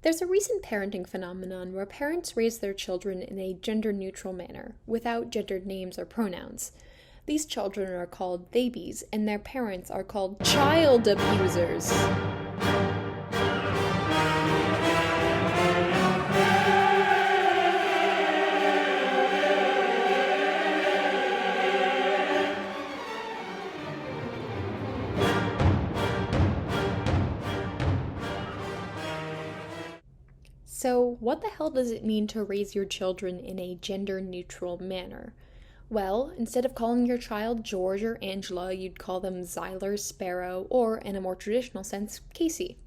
There's a recent parenting phenomenon where parents raise their children in a gender-neutral manner, without gendered names or pronouns. These children are called Theybies, and their parents are called child abusers. So, what the hell does it mean to raise your children in a gender-neutral manner? Well, instead of calling your child George or Angela, you'd call them Zyler, Sparrow, or, in a more traditional sense, Casey.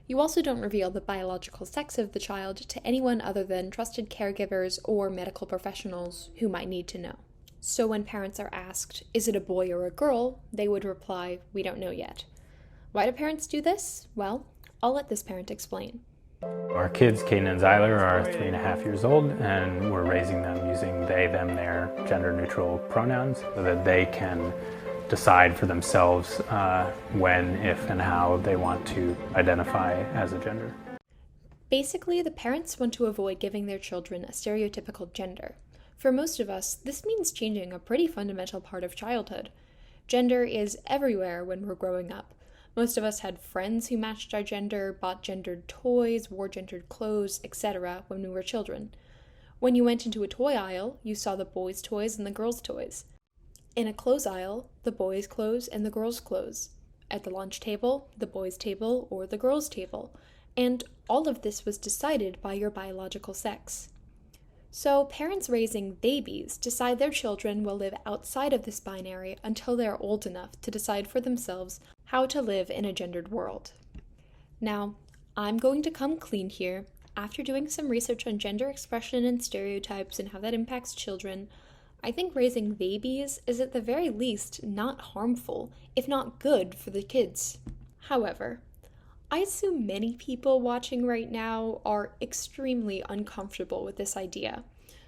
You also don't reveal the biological sex of the child to anyone other than trusted caregivers or medical professionals who might need to know. So when parents are asked, is it a boy or a girl, they would reply, we don't know yet. Why do parents do this? Well, I'll let this parent explain. Our kids, Caden and Zyler, are 3.5 years old, and we're raising them using they, them, their gender-neutral pronouns so that they can decide for themselves when, if, and how they want to identify as a gender. Basically, the parents want to avoid giving their children a stereotypical gender. For most of us, this means changing a pretty fundamental part of childhood. Gender is everywhere when we're growing up. Most of us had friends who matched our gender, bought gendered toys, wore gendered clothes, etc. when we were children. When you went into a toy aisle, you saw the boys' toys and the girls' toys. In a clothes aisle, the boys' clothes and the girls' clothes. At the lunch table, the boys' table or the girls' table. And all of this was decided by your biological sex. So parents raising babies decide their children will live outside of this binary until they are old enough to decide for themselves how to live in a gendered world. Now, I'm going to come clean here. After doing some research on gender expression and stereotypes and how that impacts children, I think raising babies is at the very least not harmful, if not good for the kids. However, I assume many people watching right now are extremely uncomfortable with this idea.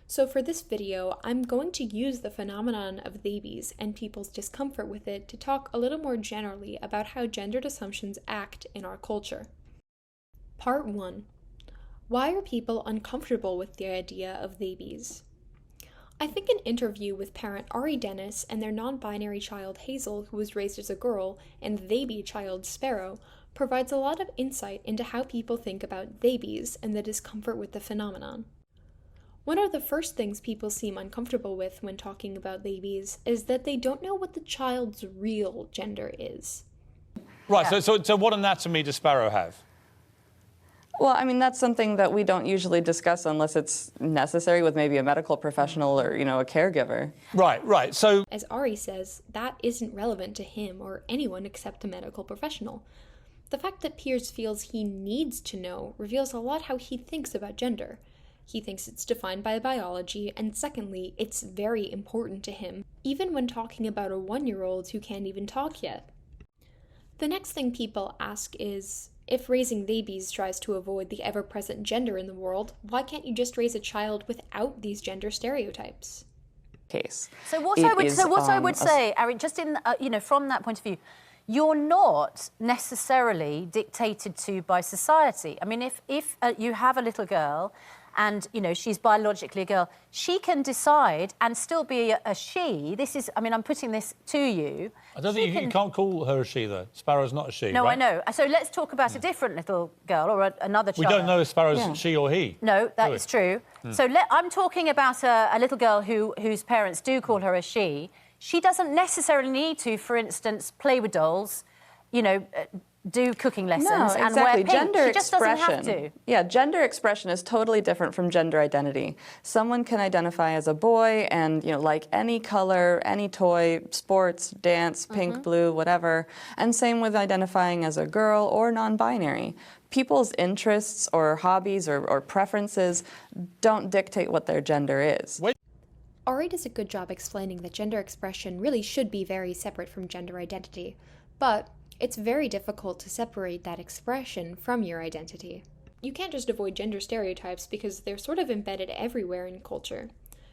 So for this video, I'm going to use the phenomenon of Theybies and people's discomfort with it to talk a little more generally about how gendered assumptions act in our culture. Part 1. Why are people uncomfortable with the idea of Theybies? I think an interview with parent Ari Dennis and their non-binary child Hazel, who was raised as a girl, and Theyby child Sparrow, provides a lot of insight into how people think about Theybies and the discomfort with the phenomenon. One of the first things people seem uncomfortable with when talking about Theybies is that they don't know what the child's real gender is. Right, yeah. So what anatomy does Sparrow have? Well, I mean, that's something that we don't usually discuss unless it's necessary with maybe a medical professional or, a caregiver. Right. So, as Ari says, that isn't relevant to him or anyone except a medical professional. The fact that Piers feels he needs to know reveals a lot how he thinks about gender. He thinks it's defined by biology, and secondly, it's very important to him, even when talking about a 1-year-old who can't even talk yet. The next thing people ask is, if raising Theybies tries to avoid the ever-present gender in the world, why can't you just raise a child without these gender stereotypes? Case. So what I would say, Ari, just in from that point of view, you're not necessarily dictated to by society. I mean, if you have a little girl and, she's biologically a girl, she can decide and still be a she. This is, I'm putting this to you. I don't think you can't call her a she, though. Sparrow's not a she, No, right? I know. So let's talk about a different little girl or another child. We don't know if Sparrow's she or he. No, that is true. So I'm talking about a little girl whose parents do call her a she. She doesn't necessarily need to, for instance, play with dolls, do cooking lessons and wear pink. Gender she just doesn't have to. Yeah, gender expression is totally different from gender identity. Someone can identify as a boy and, like any color, any toy, sports, dance, pink, blue, whatever. And same with identifying as a girl or non-binary. People's interests or hobbies or preferences don't dictate what their gender is. Ari does a good job explaining that gender expression really should be very separate from gender identity, but it's very difficult to separate that expression from your identity. You can't just avoid gender stereotypes because they're sort of embedded everywhere in culture.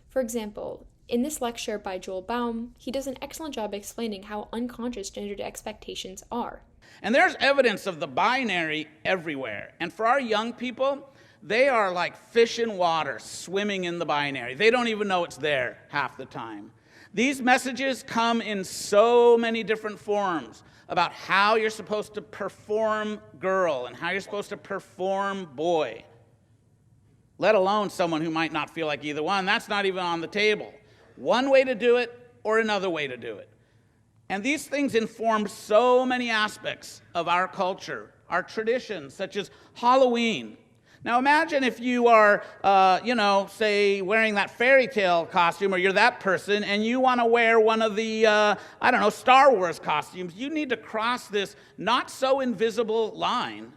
For example, in this lecture by Joel Baum, he does an excellent job explaining how unconscious gendered expectations are. And there's evidence of the binary everywhere. And for our young people, they are like fish in water, swimming in the binary. They don't even know it's there half the time. These messages come in so many different forms about how you're supposed to perform girl and how you're supposed to perform boy, let alone someone who might not feel like either one. That's not even on the table. One way to do it or another way to do it. And these things inform so many aspects of our culture, our traditions, such as Halloween. Now imagine if you are, say, wearing that fairy tale costume, or you're that person, and you want to wear one of the, Star Wars costumes. You need to cross this not-so-invisible line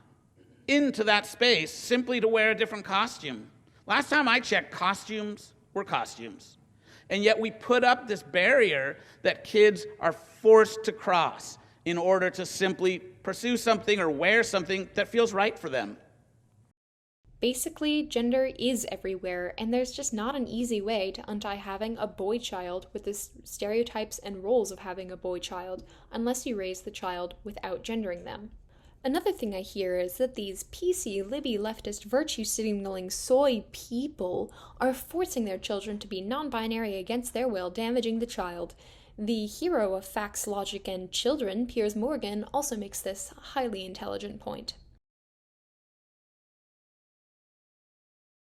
into that space simply to wear a different costume. Last time I checked, costumes were costumes. And yet we put up this barrier that kids are forced to cross in order to simply pursue something or wear something that feels right for them. Basically, gender is everywhere, and there's just not an easy way to untie having a boy child with the stereotypes and roles of having a boy child, unless you raise the child without gendering them. Another thing I hear is that these PC, libby, leftist, virtue-signaling soy people are forcing their children to be non-binary against their will, damaging the child. The hero of facts, logic, and children, Piers Morgan, also makes this highly intelligent point.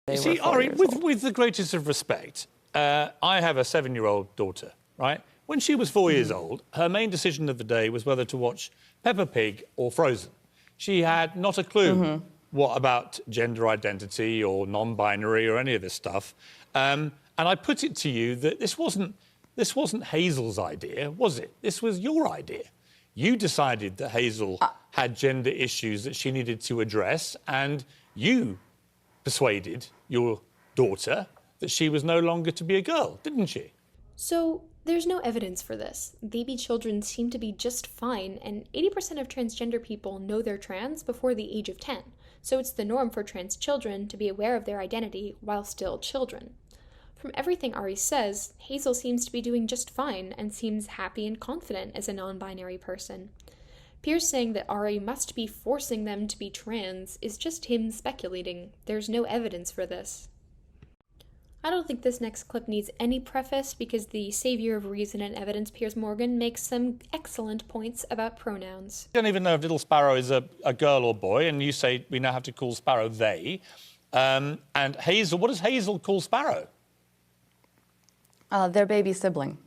You see, Ari, with the greatest of respect, I have a 7-year-old daughter, right? When she was 4 years old, her main decision of the day was whether to watch Peppa Pig or Frozen. She had not a clue what about gender identity or non-binary or any of this stuff. And I put it to you that this wasn't Hazel's idea, was it? This was your idea. You decided that Hazel had gender issues that she needed to address, and you persuaded your daughter that she was no longer to be a girl, didn't she? So, there's no evidence for this. Baby children seem to be just fine, and 80% of transgender people know they're trans before the age of 10, so it's the norm for trans children to be aware of their identity while still children. From everything Ari says, Hazel seems to be doing just fine and seems happy and confident as a non-binary person. Piers saying that Ari must be forcing them to be trans is just him speculating. There's no evidence for this. I don't think this next clip needs any preface because the savior of reason and evidence, Piers Morgan, makes some excellent points about pronouns. I don't even know if little Sparrow is a girl or boy, and you say we now have to call Sparrow they. And Hazel, what does Hazel call Sparrow? Their baby sibling.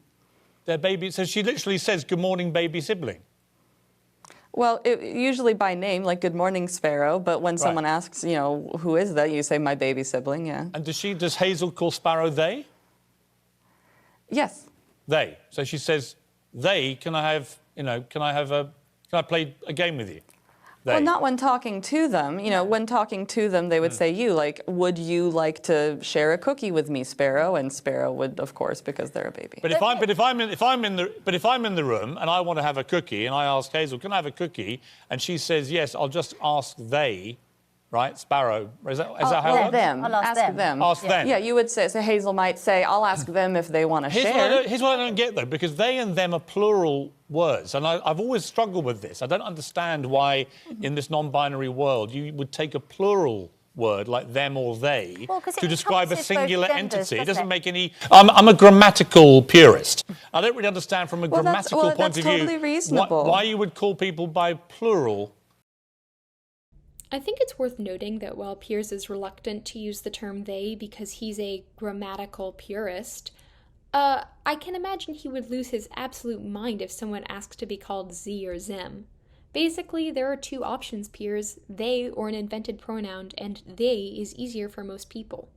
Their baby, so she literally says, "Good morning, baby sibling." Well, usually by name, like "Good morning, Sparrow," but when someone asks, who is that, you say, "My baby sibling," yeah. And does Hazel call Sparrow they? Yes. They. So she says, "They, can I play a game with you?" They. Well, not when talking to them. When talking to them, they would say you, like, "Would you like to share a cookie with me, Sparrow?" And Sparrow would, of course, because they're a baby. But if I'm in the room and I want to have a cookie and I ask Hazel, "Can I have a cookie?" and she says yes, I'll just ask they, right? Sparrow. Is that how it works? Them. I'll ask them. Ask them. Yeah, you would say. So Hazel might say, "I'll ask them if they want to share." Here's what I don't get though, because they and them are plural words, and I've always struggled with this. I don't understand why, in this non-binary world, you would take a plural word like them or they to describe a singular entity. It doesn't make any. I'm a grammatical purist. I don't really understand from a grammatical point of view totally reasonable. why you would call people by plural. I think it's worth noting that while Piers is reluctant to use the term they because he's a grammatical purist, I can imagine he would lose his absolute mind if someone asked to be called Z or them. Basically, there are two options, Piers, they or an invented pronoun, and they is easier for most people.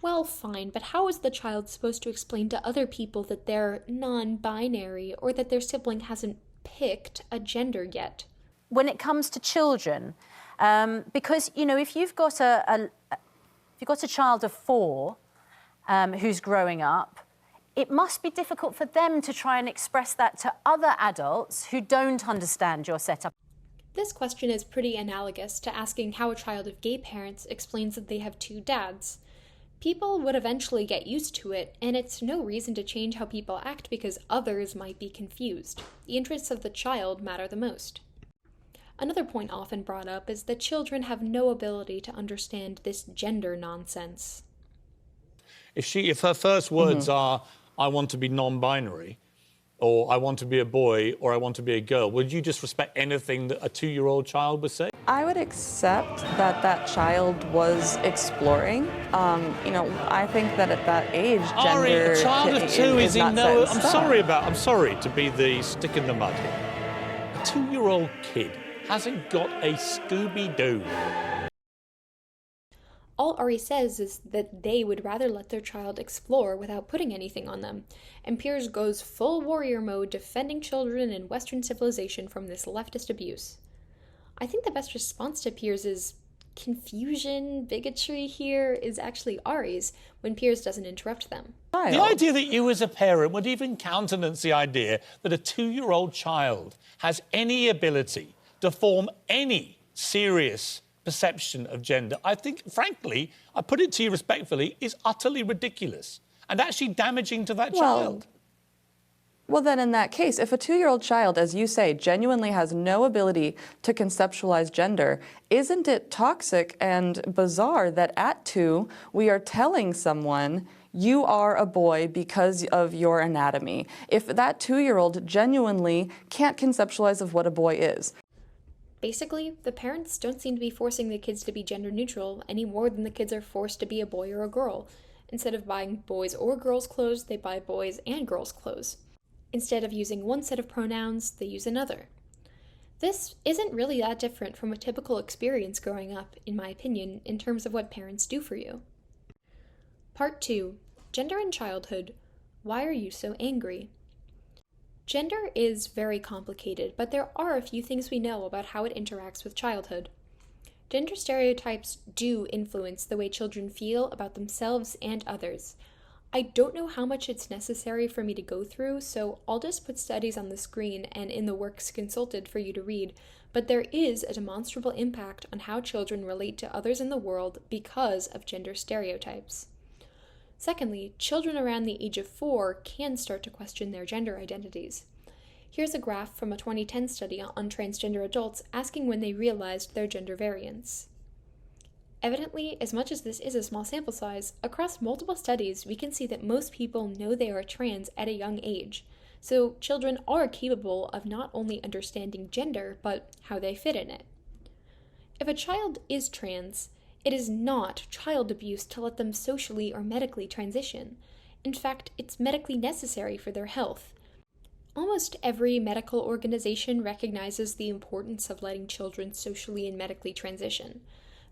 Well, fine, but how is the child supposed to explain to other people that they're non-binary or that their sibling hasn't picked a gender yet? When it comes to children, because, if you've got a child of 4 who's growing up, it must be difficult for them to try and express that to other adults who don't understand your setup. This question is pretty analogous to asking how a child of gay parents explains that they have 2 dads. People would eventually get used to it, and it's no reason to change how people act because others might be confused. The interests of the child matter the most. Another point often brought up is that children have no ability to understand this gender nonsense. If her first words are, I want to be non-binary, or I want to be a boy, or I want to be a girl, would you just respect anything that a 2-year-old child would say? I would accept that that child was exploring. I think that at that age, Ari, gender a child of 2 is in not no... set in stone. I'm sorry to be the stick in the mud here. A 2-year-old kid hasn't got a Scooby-Doo. All Ari says is that they would rather let their child explore without putting anything on them, and Piers goes full warrior mode defending children in Western civilization from this leftist abuse. I think the best response to Piers' confusion, bigotry here is actually Ari's when Piers doesn't interrupt them. The idea that you as a parent would even countenance the idea that a 2-year-old child has any ability to form any serious perception of gender, I think, frankly, I put it to you respectfully, is utterly ridiculous and actually damaging to that child. Well, then in that case, if a 2-year-old child, as you say, genuinely has no ability to conceptualize gender, isn't it toxic and bizarre that at 2, we are telling someone you are a boy because of your anatomy, if that 2-year-old genuinely can't conceptualize of what a boy is? Basically, the parents don't seem to be forcing the kids to be gender neutral any more than the kids are forced to be a boy or a girl. Instead of buying boys or girls' clothes, they buy boys and girls' clothes. Instead of using one set of pronouns, they use another. This isn't really that different from a typical experience growing up, in my opinion, in terms of what parents do for you. Part 2. Gender in Childhood. Why are you so angry? Gender is very complicated, but there are a few things we know about how it interacts with childhood. Gender stereotypes do influence the way children feel about themselves and others. I don't know how much it's necessary for me to go through, so I'll just put studies on the screen and in the works consulted for you to read, but there is a demonstrable impact on how children relate to others in the world because of gender stereotypes. Secondly, children around the age of 4 can start to question their gender identities. Here's a graph from a 2010 study on transgender adults asking when they realized their gender variance. Evidently, as much as this is a small sample size, across multiple studies we can see that most people know they are trans at a young age, so children are capable of not only understanding gender, but how they fit in it. If a child is trans, it is not child abuse to let them socially or medically transition. In fact, it's medically necessary for their health. Almost every medical organization recognizes the importance of letting children socially and medically transition.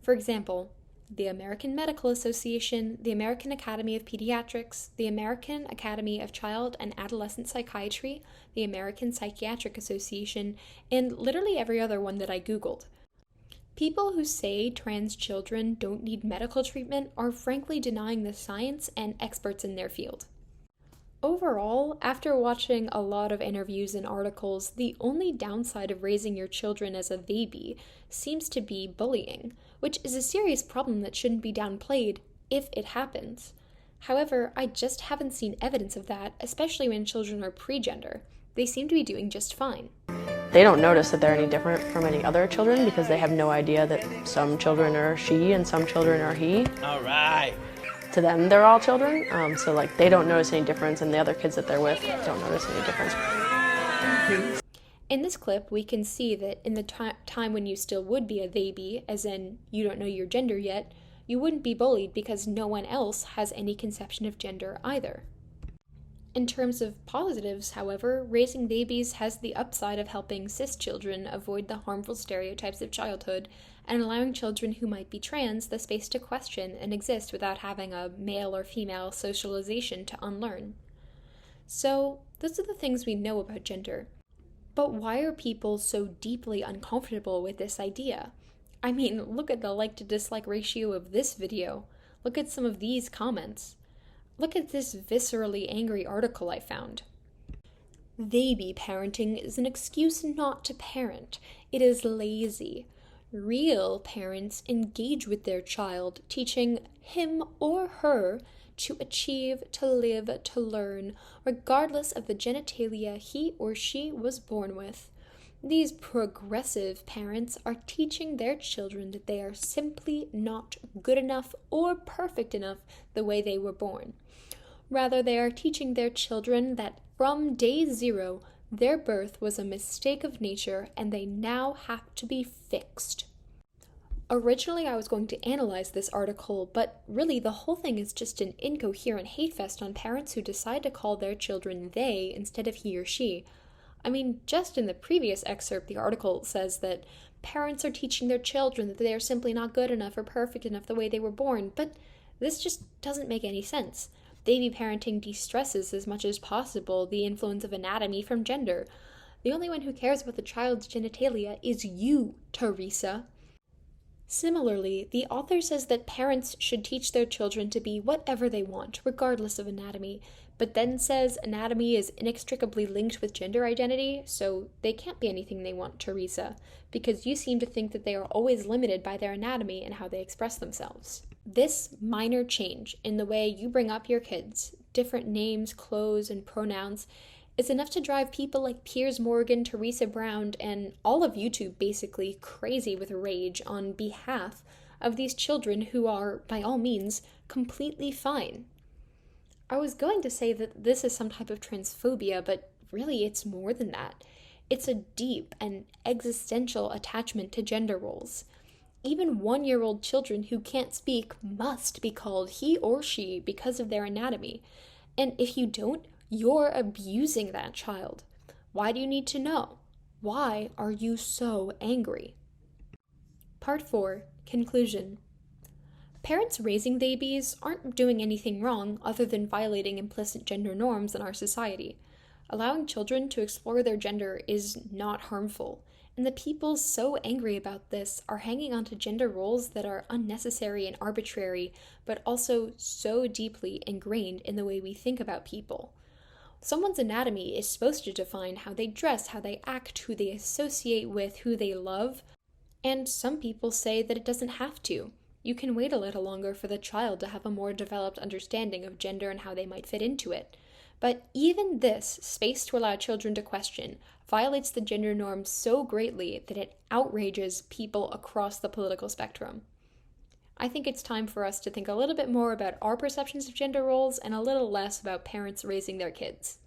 For example, the American Medical Association, the American Academy of Pediatrics, the American Academy of Child and Adolescent Psychiatry, the American Psychiatric Association, and literally every other one that I Googled. People who say trans children don't need medical treatment are frankly denying the science and experts in their field. Overall, after watching a lot of interviews and articles, the only downside of raising your children as a baby seems to be bullying, which is a serious problem that shouldn't be downplayed if it happens. However, I just haven't seen evidence of that, especially when children are pre-gender. They seem to be doing just fine. They don't notice that they're any different from any other children because they have no idea that some children are she and some children are he. All right. To them, they're all children, so like they don't notice any difference, and the other kids that they're with don't notice any difference. In this clip, we can see that in the time when you still would be a theyby, as in you don't know your gender yet, you wouldn't be bullied because no one else has any conception of gender either. In terms of positives, however, raising babies has the upside of helping cis children avoid the harmful stereotypes of childhood and allowing children who might be trans the space to question and exist without having a male or female socialization to unlearn. So, those are the things we know about gender. But why are people so deeply uncomfortable with this idea? I mean, look at the like to dislike ratio of this video. Look at some of these comments. Look at this viscerally angry article I found. Theyby parenting is an excuse not to parent. It is lazy. Real parents engage with their child, teaching him or her to achieve, to live, to learn, regardless of the genitalia he or she was born with. These progressive parents are teaching their children that they are simply not good enough or perfect enough the way they were born. Rather, they are teaching their children that from day zero, their birth was a mistake of nature and they now have to be fixed. Originally, I was going to analyze this article, but really the whole thing is just an incoherent hate fest on parents who decide to call their children they instead of he or she. I mean, just in the previous excerpt, the article says that parents are teaching their children that they are simply not good enough or perfect enough the way they were born, but this just doesn't make any sense. Baby parenting de-stresses as much as possible the influence of anatomy from gender. The only one who cares about the child's genitalia is you, Teresa. Similarly, the author says that parents should teach their children to be whatever they want, regardless of anatomy, but then says anatomy is inextricably linked with gender identity, so they can't be anything they want, Teresa, because you seem to think that they are always limited by their anatomy and how they express themselves. This minor change in the way you bring up your kids, different names, clothes, and pronouns, is enough to drive people like Piers Morgan, Teresa Brown, and all of YouTube basically crazy with rage on behalf of these children who are, by all means, completely fine. I was going to say that this is some type of transphobia, but really it's more than that. It's a deep and existential attachment to gender roles. Even 1-year-old children who can't speak must be called he or she because of their anatomy. And if you don't, you're abusing that child. Why do you need to know? Why are you so angry? Part 4, Conclusion. Parents raising Theybies aren't doing anything wrong other than violating implicit gender norms in our society. Allowing children to explore their gender is not harmful, and the people so angry about this are hanging on to gender roles that are unnecessary and arbitrary, but also so deeply ingrained in the way we think about people. Someone's anatomy is supposed to define how they dress, how they act, who they associate with, who they love, and some people say that it doesn't have to. You can wait a little longer for the child to have a more developed understanding of gender and how they might fit into it. But even this space to allow children to question violates the gender norm so greatly that it outrages people across the political spectrum. I think it's time for us to think a little bit more about our perceptions of gender roles and a little less about parents raising their kids.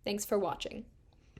Thanks for watching.